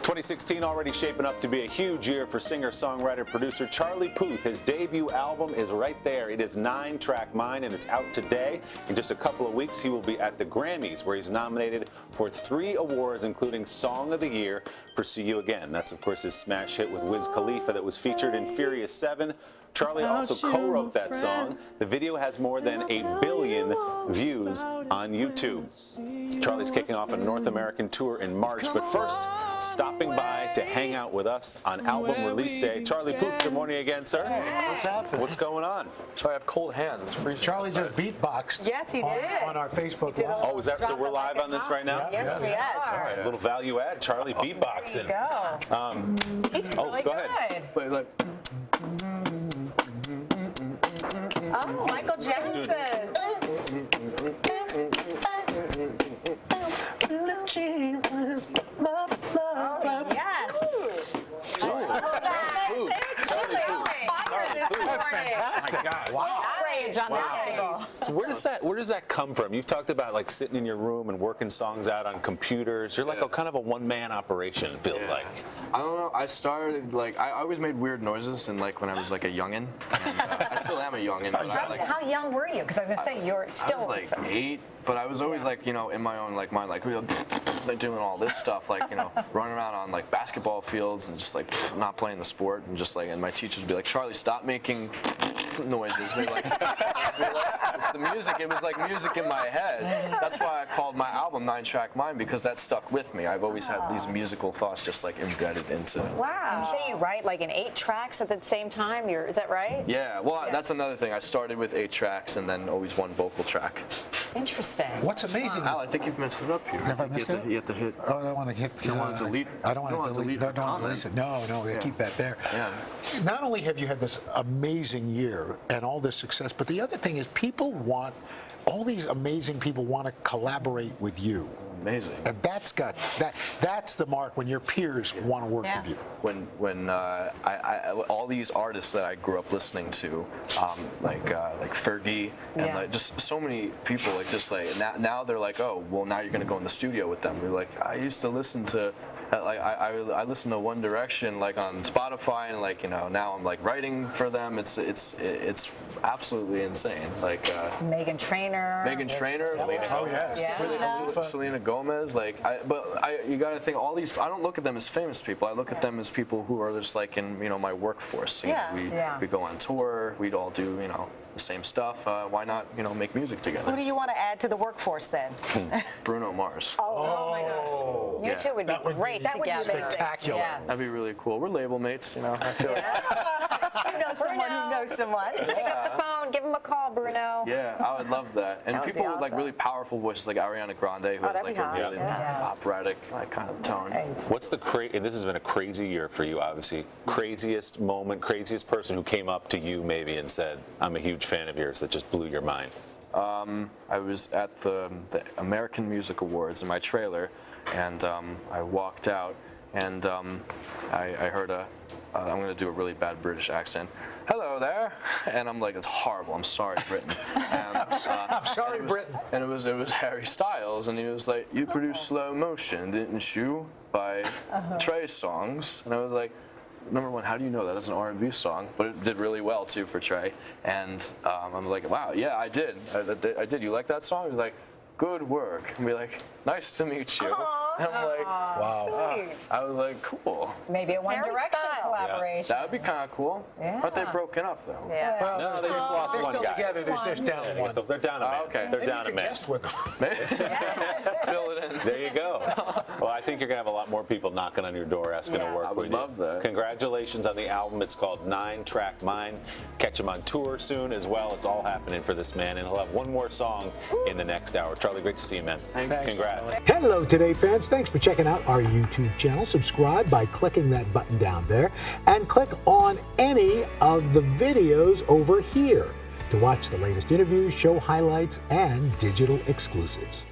2016 already shaping up to be a huge year for singer-songwriter producer Charlie Puth. His debut album is right there. It is 9-track Mind, and it's out today. In just a couple of weeks, he will be at the Grammys, where he's nominated for 3 awards, including Song of the Year for See You Again. That's, of course, his smash hit with Wiz Khalifa that was featured in Furious 7. Charlie also co-wrote that song. The video has more than 1 billion views on YouTube. Charlie's kicking off a North American tour in March, but first, stopping by to hang out with us on album release day. Charlie Puth, good morning again, sir. What's happening? What's going on? So I have cold hands. Freezing. Charlie just beatboxed. Yes, he did. On our Facebook Live. Oh, is that so? We're live on this right now? Yes, we are. All right, a little value add. Charlie beatboxing. There you go. He's really go good. ahead. Wait, look. Oh, Michael Jackson. Oh, yes. That's fantastic. Oh my God. Wow. Outrage on this angle. So where does that come from? You've talked about like sitting in your room and working songs out on computers. You're like a kind of a one-man operation, it feels like. I don't know. I started like I always made weird noises, and like when I was like a youngin. And, I still am a youngin. But How young were you? Because I was gonna say you're still. I was like 8, but I was always like in my own like mind like doing all this stuff like running around on like basketball fields and just like not playing the sport and just like and my teachers would be like, Charlie, stop making noises. We're like, it's the music. It was like music in my head. That's why I called my album 9-Track Mind, because that stuck with me. I've always had these musical thoughts just like embedded into it. Wow. You say you write like in 8 tracks at the same time. Is that right? Yeah. Well, that's another thing. I started with 8 tracks and then always one vocal track. Interesting. What's amazing Al, I think you've messed it up here. Have I messed it up? You have to hit. Oh, I don't want to hit. You don't want to delete. I don't want to delete. the Don't comment. release it. No, Yeah. keep that there. Yeah. Not only have you had this amazing year and all this success, but the other thing is all these amazing people want to collaborate with you. Amazing. And that's the mark when your peers want to work with you. When all these artists that I grew up listening to, like Fergie and like just so many people, like just like now they're like, oh well, now you're gonna go in the studio with them. We're like, I used to listen to. Like I listen to One Direction like on Spotify, and like now I'm like writing for them. It's absolutely insane. Like Meghan Trainor. Selena Oh yes. Selena Gomez. Like, you gotta think all these. I don't look at them as famous people. I look at them as people who are just like in my workforce. We go on tour. We'd all do the same stuff. Why not make music together? Who do you want to add to the workforce then? Bruno Mars. Oh my God. You two would be great together. Spectacular. Yes. That'd be really cool. We're label mates, I feel like. You know someone who knows someone. Pick up the phone, give him a call, Bruno. Yeah, I would love that. And That would people be with like awesome. really powerful voices, like Ariana Grande, who has that'd like be a hot. really operatic like kind of tone. What's the and this has been a crazy year for you, obviously. Craziest moment, craziest person who came up to you maybe and said, I'm a huge fan of yours, that just blew your mind? I was at the American Music Awards in my trailer, and I walked out, and I heard I'm going to do a really bad British accent. Hello there, and I'm like, it's horrible. I'm sorry, Britain. And, I'm sorry, Britain. And it was Harry Styles, and he was like, you produced Slow Motion, didn't you? By Trey Songs, and I was like, number one, how do you know that? That's an R&B song, but it did really well too for Trey. And I'm like, wow, yeah, I did. I did. You like that song? He's like, good work. And be like, nice to meet you. And I'm like, Wow. I was like, cool. Maybe a One Harry Direction Styles. collaboration. That would be kind of cool. Yeah. But they've broken up though. Yeah. Well, No, they just lost they're one still guy. together. They're just down one. They're down a man. okay. They're Maybe down you a could man. guest with them. Fill it in. There you go. Well, I think you're going to have a lot more people knocking on your door asking to work I with would you. love that. Congratulations on the album. It's called 9-Track Mind. Catch him on tour soon as well. It's all happening for this man, and he'll have one more song in the next hour. Charlie, great to see you, man. Thanks. Congrats. Hello, Today fans. Thanks for checking out our YouTube channel. Subscribe by clicking that button down there and click on any of the videos over here to watch the latest interviews, show highlights, and digital exclusives.